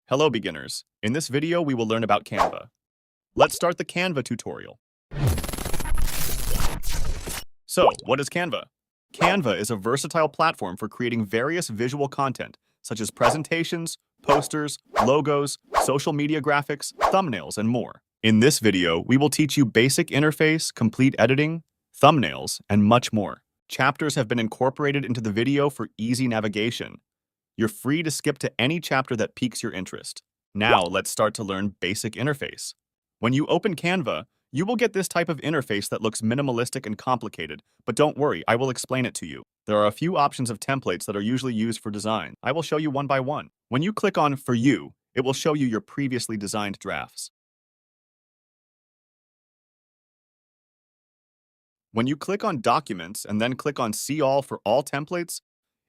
Hello beginners. In this video, we will learn about Canva. Let's start the Canva tutorial. So, what is Canva? Canva is a versatile platform for creating various visual content, such as presentations, posters, logos, social media graphics, thumbnails, and more. In this video, we will teach you basic interface, complete editing, thumbnails, and much more. Chapters have been incorporated into the video for easy navigation. You're free to skip to any chapter that piques your interest. Now, let's start to learn basic interface. When you open Canva, you will get this type of interface that looks minimalistic and complicated, but don't worry, I will explain it to you. There are a few options of templates that are usually used for design. I will show you one by one. When you click on For You, it will show you your previously designed drafts. When you click on Documents and then click on See All for all templates,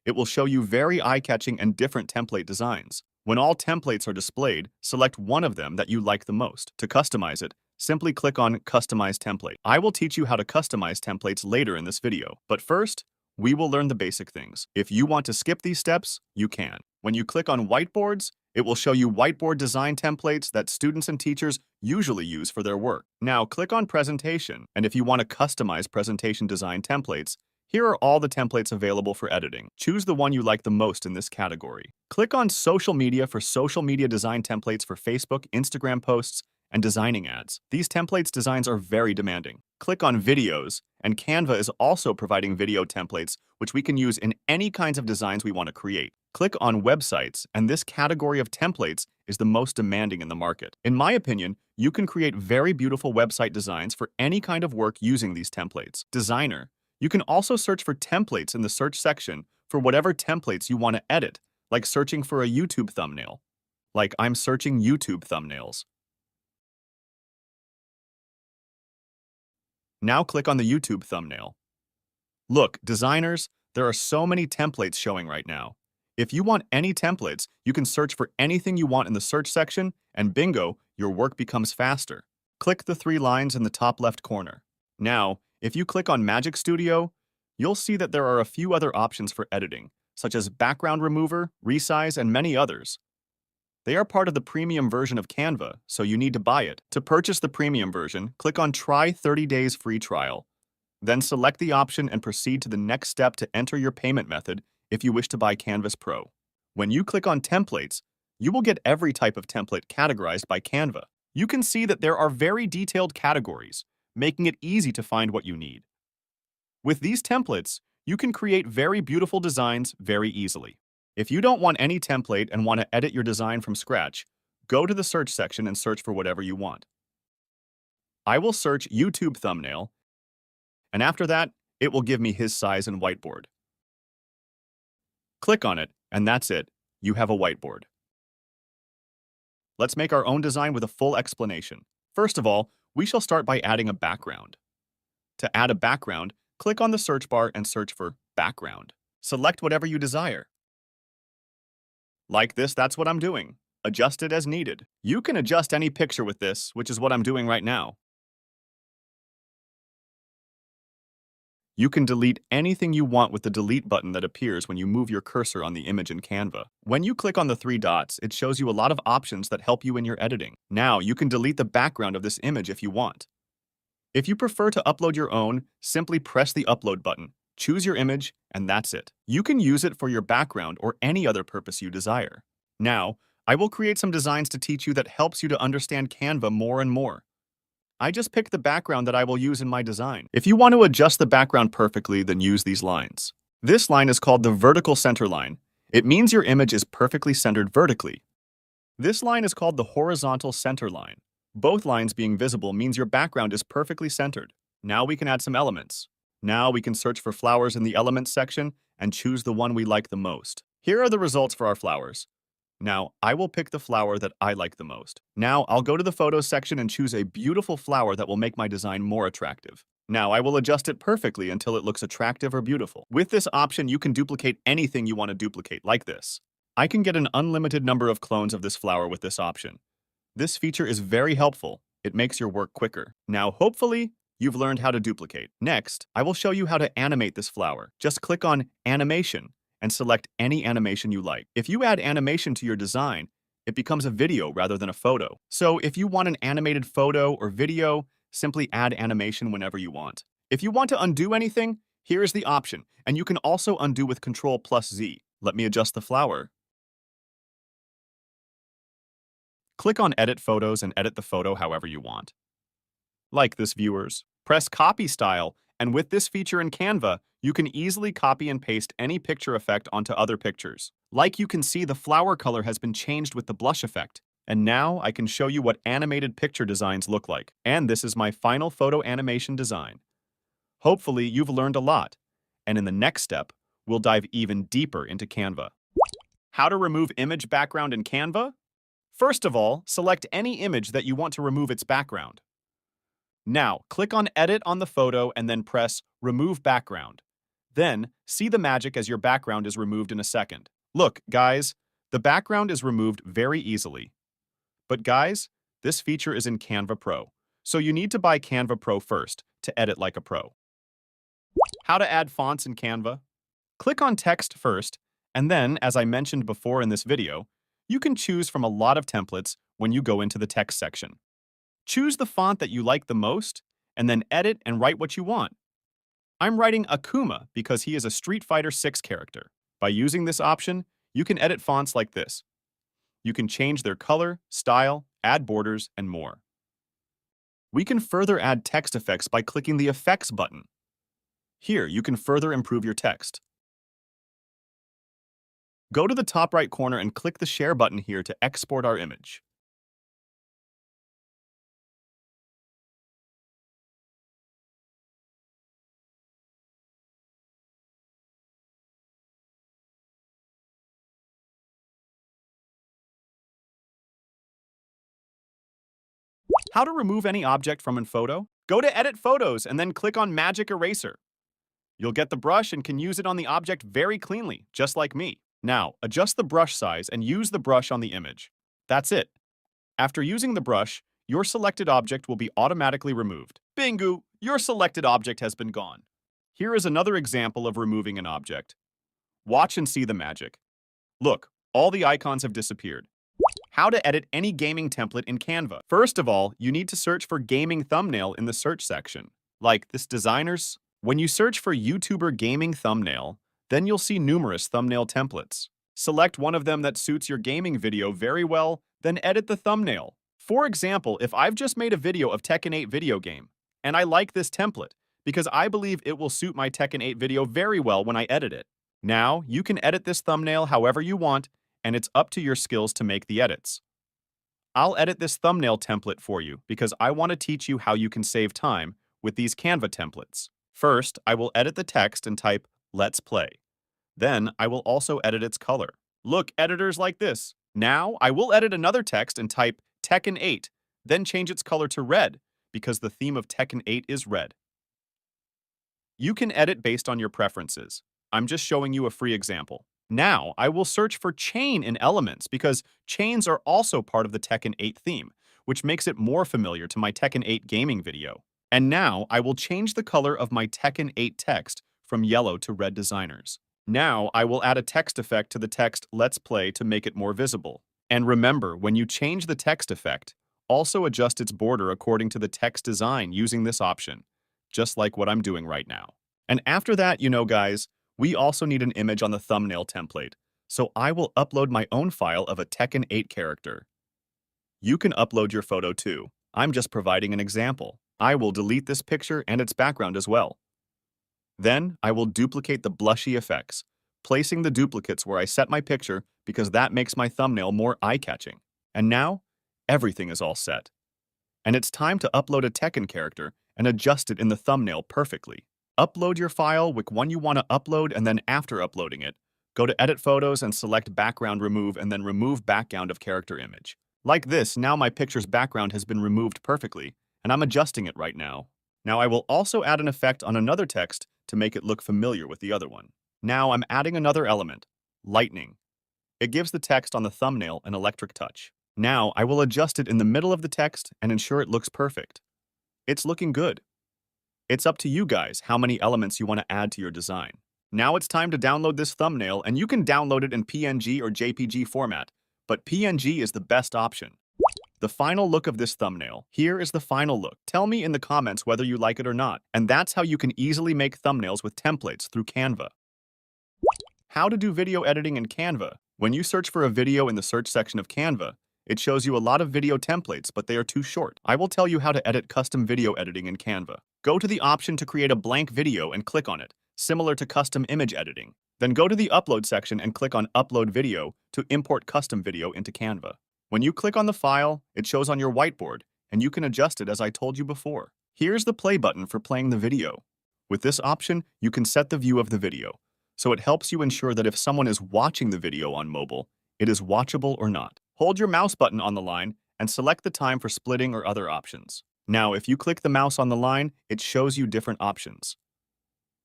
it will show you very eye-catching and different template designs. When all templates are displayed, select one of them that you like the most. To customize it, simply click on Customize Template. I will teach you how to customize templates later in this video, but first, we will learn the basic things. If you want to skip these steps, you can. When you click on Whiteboards, it will show you whiteboard design templates that students and teachers usually use for their work. Now click on Presentation, and if you want to customize presentation design templates, here are all the templates available for editing. Choose the one you like the most in this category. Click on Social Media for social media design templates for Facebook, Instagram posts, and designing ads. These templates designs are very demanding. Click on Videos, and Canva is also providing video templates, which we can use in any kinds of designs we want to create. Click on Websites, and this category of templates is the most demanding in the market. In my opinion, you can create very beautiful website designs for any kind of work using these templates. Designer. You can also search for templates in the search section for whatever templates you want to edit, like searching for a YouTube thumbnail. Like I'm searching YouTube thumbnails. Now click on the YouTube thumbnail. Look, designers, there are so many templates showing right now. If you want any templates, you can search for anything you want in the search section, and bingo, your work becomes faster. Click the three lines in the top left corner. Now, if you click on Magic Studio, you'll see that there are a few other options for editing, such as background remover, resize, and many others. They are part of the premium version of Canva, so you need to buy it. To purchase the premium version, click on Try 30 Days Free Trial. Then select the option and proceed to the next step to enter your payment method if you wish to buy Canvas Pro. When you click on Templates, you will get every type of template categorized by Canva. You can see that there are very detailed categories, making it easy to find what you need. With these templates, you can create very beautiful designs very easily. If you don't want any template and want to edit your design from scratch, go to the search section and search for whatever you want. I will search YouTube thumbnail, and after that, it will give me his size and whiteboard. Click on it, and that's it. You have a whiteboard. Let's make our own design with a full explanation. First of all, we shall start by adding a background. To add a background, click on the search bar and search for background. Select whatever you desire. Like this, that's what I'm doing. Adjust it as needed. You can adjust any picture with this, which is what I'm doing right now. You can delete anything you want with the delete button that appears when you move your cursor on the image in Canva. When you click on the three dots, it shows you a lot of options that help you in your editing. Now, you can delete the background of this image if you want. If you prefer to upload your own, simply press the upload button, choose your image, and that's it. You can use it for your background or any other purpose you desire. Now, I will create some designs to teach you that helps you to understand Canva more and more. I just picked the background that I will use in my design. If you want to adjust the background perfectly, then use these lines. This line is called the vertical center line. It means your image is perfectly centered vertically. This line is called the horizontal center line. Both lines being visible means your background is perfectly centered. Now we can add some elements. Now we can search for flowers in the Elements section and choose the one we like the most. Here are the results for our flowers. Now, I will pick the flower that I like the most. Now, I'll go to the Photos section and choose a beautiful flower that will make my design more attractive. Now, I will adjust it perfectly until it looks attractive or beautiful. With this option, you can duplicate anything you want to duplicate, like this. I can get an unlimited number of clones of this flower with this option. This feature is very helpful. It makes your work quicker. Now, hopefully, you've learned how to duplicate. Next, I will show you how to animate this flower. Just click on Animation and select any animation you like. If you add animation to your design, it becomes a video rather than a photo. So if you want an animated photo or video, simply add animation whenever you want. If you want to undo anything, here is the option, and you can also undo with Ctrl+Z. Let me adjust the flower. Click on Edit Photos and edit the photo however you want. Like this, viewers. Press Copy Style, and with this feature in Canva, you can easily copy and paste any picture effect onto other pictures. Like you can see, the flower color has been changed with the blush effect. And now I can show you what animated picture designs look like. And this is my final photo animation design. Hopefully, you've learned a lot. And in the next step, we'll dive even deeper into Canva. How to remove image background in Canva? First of all, select any image that you want to remove its background. Now, click on Edit on the photo and then press Remove Background. Then, see the magic as your background is removed in a second. Look, guys, the background is removed very easily. But guys, this feature is in Canva Pro, so you need to buy Canva Pro first to edit like a pro. How to add fonts in Canva? Click on Text first, and then, as I mentioned before in this video, you can choose from a lot of templates when you go into the text section. Choose the font that you like the most, and then edit and write what you want. I'm writing Akuma because he is a Street Fighter 6 character. By using this option, you can edit fonts like this. You can change their color, style, add borders, and more. We can further add text effects by clicking the Effects button. Here, you can further improve your text. Go to the top right corner and click the Share button here to export our image. How to remove any object from a photo? Go to Edit Photos and then click on Magic Eraser. You'll get the brush and can use it on the object very cleanly, just like me. Now, adjust the brush size and use the brush on the image. That's it. After using the brush, your selected object will be automatically removed. Bingo! Your selected object has been gone. Here is another example of removing an object. Watch and see the magic. Look, all the icons have disappeared. How to edit any gaming template in Canva. First of all, you need to search for gaming thumbnail in the search section. Like this designer's. When you search for YouTuber gaming thumbnail, then you'll see numerous thumbnail templates. Select one of them that suits your gaming video very well, then edit the thumbnail. For example, if I've just made a video of Tekken 8 video game, and I like this template, because I believe it will suit my Tekken 8 video very well when I edit it. Now, you can edit this thumbnail however you want, and it's up to your skills to make the edits. I'll edit this thumbnail template for you because I want to teach you how you can save time with these Canva templates. First, I will edit the text and type "Let's play." Then, I will also edit its color. Look, editors like this. Now, I will edit another text and type Tekken 8, then change its color to red because the theme of Tekken 8 is red. You can edit based on your preferences. I'm just showing you a free example. Now, I will search for chain in Elements because chains are also part of the Tekken 8 theme, which makes it more familiar to my Tekken 8 gaming video. And now, I will change the color of my Tekken 8 text from yellow to red designers. Now, I will add a text effect to the text "Let's play" to make it more visible. And remember, when you change the text effect, also adjust its border according to the text design using this option, just like what I'm doing right now. And after that, guys, we also need an image on the thumbnail template, so I will upload my own file of a Tekken 8 character. You can upload your photo too. I'm just providing an example. I will delete this picture and its background as well. Then, I will duplicate the blushy effects, placing the duplicates where I set my picture because that makes my thumbnail more eye-catching. And now, everything is all set. And it's time to upload a Tekken character and adjust it in the thumbnail perfectly. Upload your file with one you want to upload, and then after uploading it, go to Edit Photos and select Background Remove and then Remove Background of Character Image. Like this, now my picture's background has been removed perfectly, and I'm adjusting it right now. Now I will also add an effect on another text to make it look familiar with the other one. Now I'm adding another element, lightning. It gives the text on the thumbnail an electric touch. Now I will adjust it in the middle of the text and ensure it looks perfect. It's looking good. It's up to you guys how many elements you want to add to your design. Now it's time to download this thumbnail, and you can download it in PNG or JPG format, but PNG is the best option. The final look of this thumbnail. Here is the final look. Tell me in the comments whether you like it or not. And that's how you can easily make thumbnails with templates through Canva. How to do video editing in Canva. When you search for a video in the search section of Canva, it shows you a lot of video templates, but they are too short. I will tell you how to edit custom video editing in Canva. Go to the option to create a blank video and click on it, similar to custom image editing. Then go to the upload section and click on upload video to import custom video into Canva. When you click on the file, it shows on your whiteboard, and you can adjust it as I told you before. Here's the play button for playing the video. With this option, you can set the view of the video, so it helps you ensure that if someone is watching the video on mobile, it is watchable or not. Hold your mouse button on the line and select the time for splitting or other options. Now, if you click the mouse on the line, it shows you different options.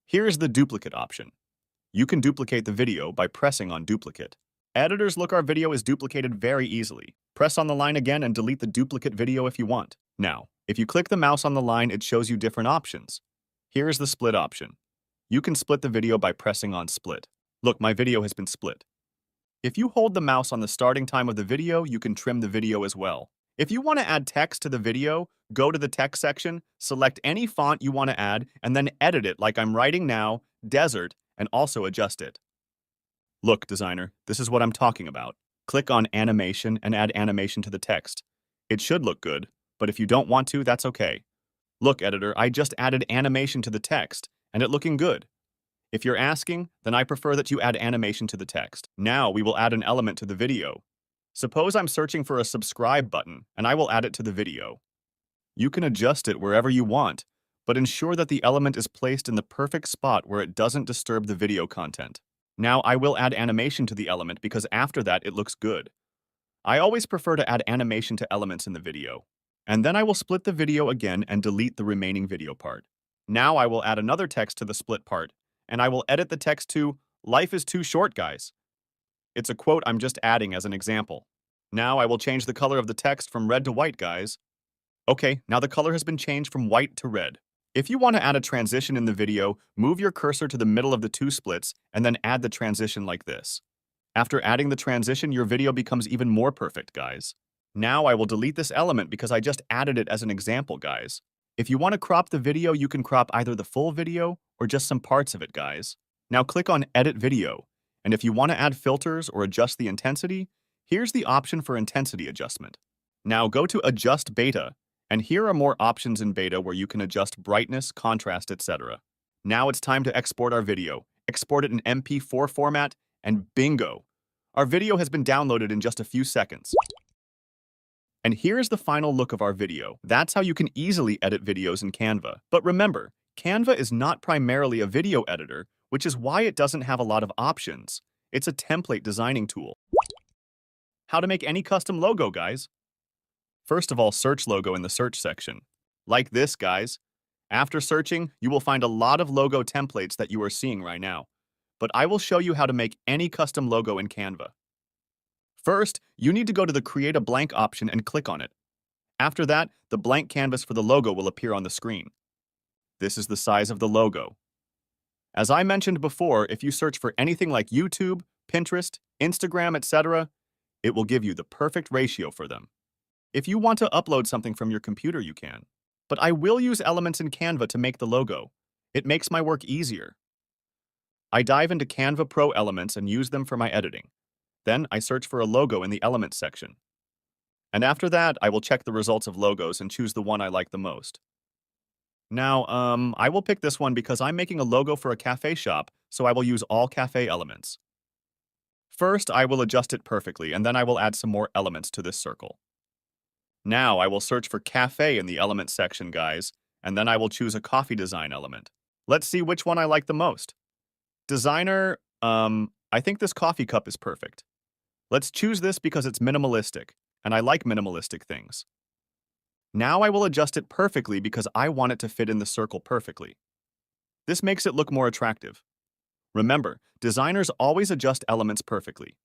Here is the duplicate option. You can duplicate the video by pressing on duplicate. Editors look our video is duplicated very easily. Press on the line again and delete the duplicate video if you want. Now, if you click the mouse on the line, it shows you different options. Here is the split option. You can split the video by pressing on split. Look, my video has been split. If you hold the mouse on the starting time of the video, you can trim the video as well. If you want to add text to the video, go to the text section, select any font you want to add, and then edit it like I'm writing now, desert, and also adjust it. Look, designer, this is what I'm talking about. Click on animation and add animation to the text. It should look good, but if you don't want to, that's okay. Look, editor, I just added animation to the text, and it looking good. If you're asking, then I prefer that you add animation to the text. Now we will add an element to the video. Suppose I'm searching for a subscribe button, and I will add it to the video. You can adjust it wherever you want, but ensure that the element is placed in the perfect spot where it doesn't disturb the video content. Now I will add animation to the element because after that it looks good. I always prefer to add animation to elements in the video. And then I will split the video again and delete the remaining video part. Now I will add another text to the split part, and I will edit the text to, "Life is too short, guys." It's a quote I'm just adding as an example. Now I will change the color of the text from red to white, guys. Okay, now the color has been changed from white to red. If you want to add a transition in the video, move your cursor to the middle of the two splits and then add the transition like this. After adding the transition, your video becomes even more perfect, guys. Now I will delete this element because I just added it as an example, guys. If you want to crop the video, you can crop either the full video or just some parts of it, guys. Now click on Edit Video, and if you want to add filters or adjust the intensity, here's the option for intensity adjustment. Now go to Adjust Beta, and here are more options in beta where you can adjust brightness, contrast, etc. Now it's time to export our video. Export it in MP4 format, and bingo! Our video has been downloaded in just a few seconds. And here is the final look of our video. That's how you can easily edit videos in Canva. But remember, Canva is not primarily a video editor, which is why it doesn't have a lot of options. It's a template designing tool. How to make any custom logo, guys? First of all, search logo in the search section. Like this, guys. After searching, you will find a lot of logo templates that you are seeing right now. But I will show you how to make any custom logo in Canva. First, you need to go to the Create a Blank option and click on it. After that, the blank canvas for the logo will appear on the screen. This is the size of the logo. As I mentioned before, if you search for anything like YouTube, Pinterest, Instagram, etc., it will give you the perfect ratio for them. If you want to upload something from your computer, you can. But I will use elements in Canva to make the logo. It makes my work easier. I dive into Canva Pro elements and use them for my editing. Then I search for a logo in the Elements section. And after that, I will check the results of logos and choose the one I like the most. Now, I will pick this one because I'm making a logo for a cafe shop, so I will use all cafe elements. First, I will adjust it perfectly, and then I will add some more elements to this circle. Now, I will search for cafe in the Elements section, guys, and then I will choose a coffee design element. Let's see which one I like the most. Designer, I think this coffee cup is perfect. Let's choose this because it's minimalistic, and I like minimalistic things. Now I will adjust it perfectly because I want it to fit in the circle perfectly. This makes it look more attractive. Remember, designers always adjust elements perfectly.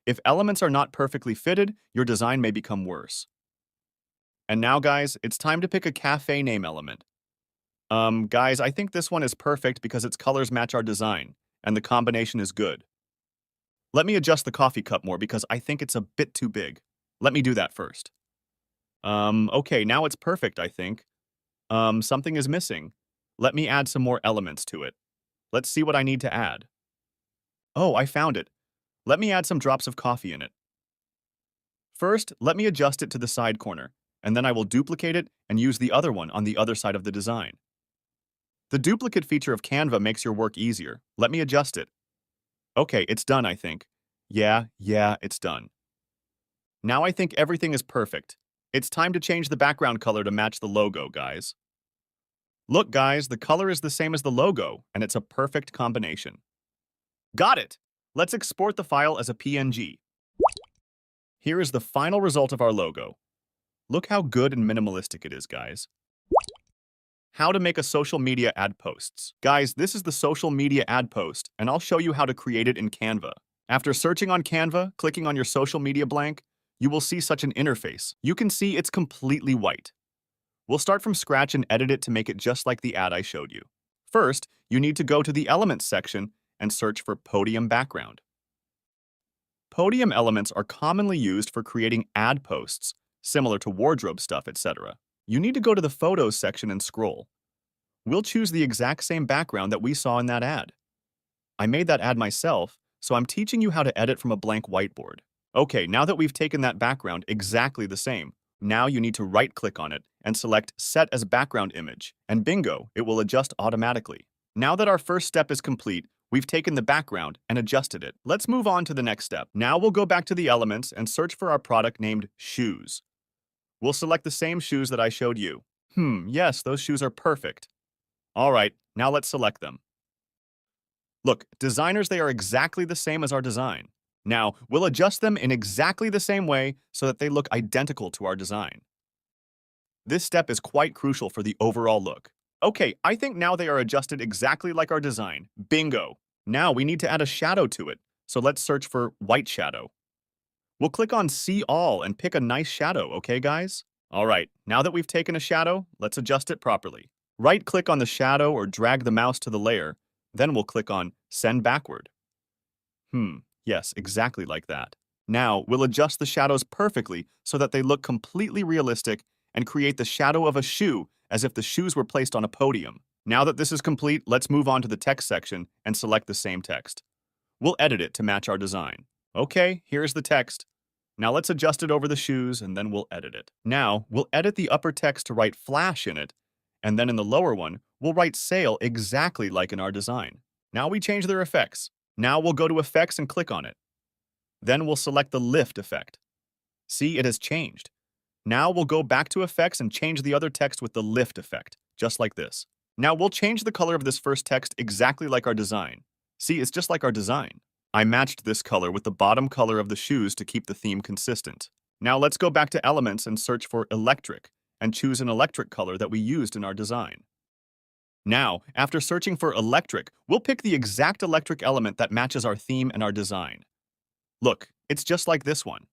If elements are not perfectly fitted, your design may become worse. And now, guys, it's time to pick a cafe name element. Guys, I think this one is perfect because its colors match our design, and the combination is good. Let me adjust the coffee cup more because I think it's a bit too big. Let me do that first. Okay, now it's perfect, I think. Something is missing. Let me add some more elements to it. Let's see what I need to add. Oh, I found it. Let me add some drops of coffee in it. First, let me adjust it to the side corner, and then I will duplicate it and use the other one on the other side of the design. The duplicate feature of Canva makes your work easier. Let me adjust it. Okay, it's done, I think. Yeah, it's done. Now I think everything is perfect. It's time to change the background color to match the logo, guys. Look, guys, the color is the same as the logo, and it's a perfect combination. Got it! Let's export the file as a PNG. Here is the final result of our logo. Look how good and minimalistic it is, guys. How to make a social media ad posts. Guys, this is the social media ad post, and I'll show you how to create it in Canva. After searching on Canva, clicking on your social media blank, you will see such an interface. You can see it's completely white. We'll start from scratch and edit it to make it just like the ad I showed you. First, you need to go to the Elements section and search for Podium Background. Podium elements are commonly used for creating ad posts, similar to wardrobe stuff, etc. You need to go to the Photos section and scroll. We'll choose the exact same background that we saw in that ad. I made that ad myself, so I'm teaching you how to edit from a blank whiteboard. Okay, now that we've taken that background exactly the same, now you need to right-click on it and select Set as Background Image, and bingo, it will adjust automatically. Now that our first step is complete, we've taken the background and adjusted it. Let's move on to the next step. Now we'll go back to the elements and search for our product named Shoes. We'll select the same shoes that I showed you. Yes, those shoes are perfect. All right, now let's select them. Look, designers, they are exactly the same as our design. Now, we'll adjust them in exactly the same way so that they look identical to our design. This step is quite crucial for the overall look. Okay, I think now they are adjusted exactly like our design. Bingo! Now we need to add a shadow to it, so let's search for white shadow. We'll click on See All and pick a nice shadow, okay guys? Alright, now that we've taken a shadow, let's adjust it properly. Right-click on the shadow or drag the mouse to the layer, then we'll click on Send Backward. Yes, exactly like that. Now, we'll adjust the shadows perfectly so that they look completely realistic and create the shadow of a shoe as if the shoes were placed on a podium. Now that this is complete, let's move on to the text section and select the same text. We'll edit it to match our design. Okay, here's the text. Now let's adjust it over the shoes and then we'll edit it. Now, we'll edit the upper text to write flash in it, and then in the lower one, we'll write sale exactly like in our design. Now we change their effects. Now we'll go to Effects and click on it. Then we'll select the Lift effect. See, it has changed. Now we'll go back to Effects and change the other text with the Lift effect, just like this. Now we'll change the color of this first text exactly like our design. See, it's just like our design. I matched this color with the bottom color of the shoes to keep the theme consistent. Now let's go back to Elements and search for Electric, and choose an electric color that we used in our design. Now, after searching for electric, we'll pick the exact electric element that matches our theme and our design. Look, it's just like this one.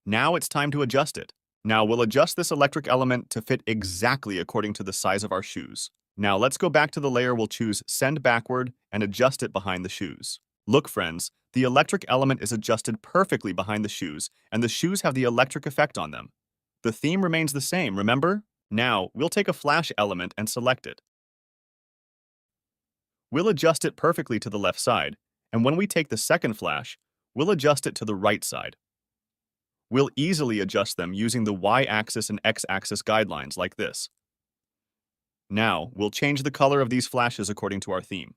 Now it's time to adjust it. Now we'll adjust this electric element to fit exactly according to the size of our shoes. Now let's go back to the layer. We'll choose Send Backward and adjust it behind the shoes. Look, friends, the electric element is adjusted perfectly behind the shoes, and the shoes have the electric effect on them. The theme remains the same, remember? Now, we'll take a flash element and select it. We'll adjust it perfectly to the left side, and when we take the second flash, we'll adjust it to the right side. We'll easily adjust them using the Y-axis and X-axis guidelines like this. Now, we'll change the color of these flashes according to our theme.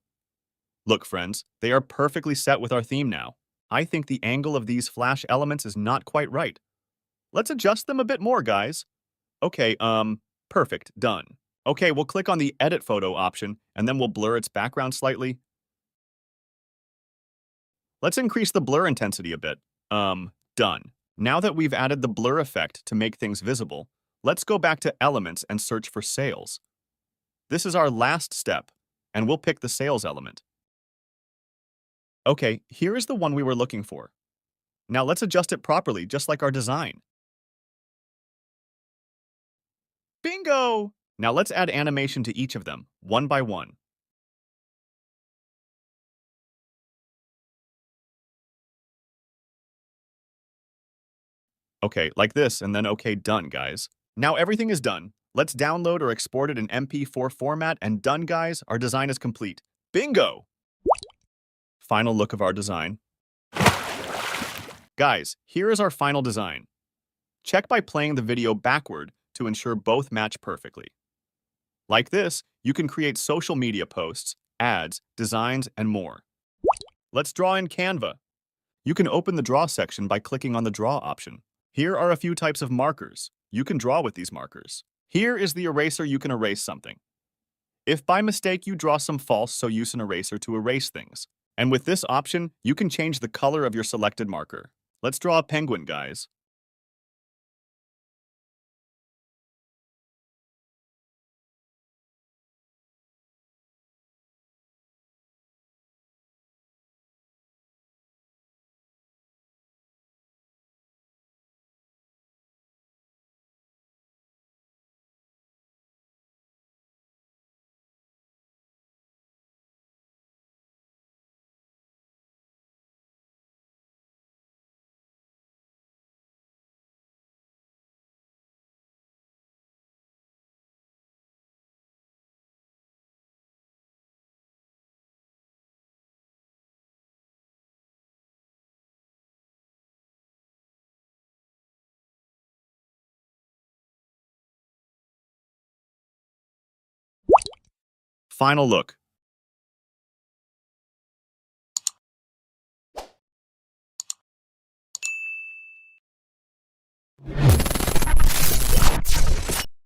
Look, friends, they are perfectly set with our theme now. I think the angle of these flash elements is not quite right. Let's adjust them a bit more, guys. Okay, perfect, done. Okay, we'll click on the Edit Photo option, and then we'll blur its background slightly. Let's increase the blur intensity a bit. Done. Now that we've added the blur effect to make things visible, let's go back to Elements and search for Sales. This is our last step, and we'll pick the Sales element. Okay, here is the one we were looking for. Now let's adjust it properly, just like our design. Bingo! Now let's add animation to each of them, one by one. Okay, like this, and then okay, done, guys. Now everything is done. Let's download or export it in MP4 format, and done, guys, our design is complete. Bingo! Final look of our design. Guys, here is our final design. Check by playing the video backward to ensure both match perfectly. Like this, you can create social media posts, ads, designs, and more. Let's draw in Canva. You can open the Draw section by clicking on the Draw option. Here are a few types of markers. You can draw with these markers. Here is the eraser. You can erase something. If by mistake you draw some false, so use an eraser to erase things. And with this option, you can change the color of your selected marker. Let's draw a penguin, guys. Final look.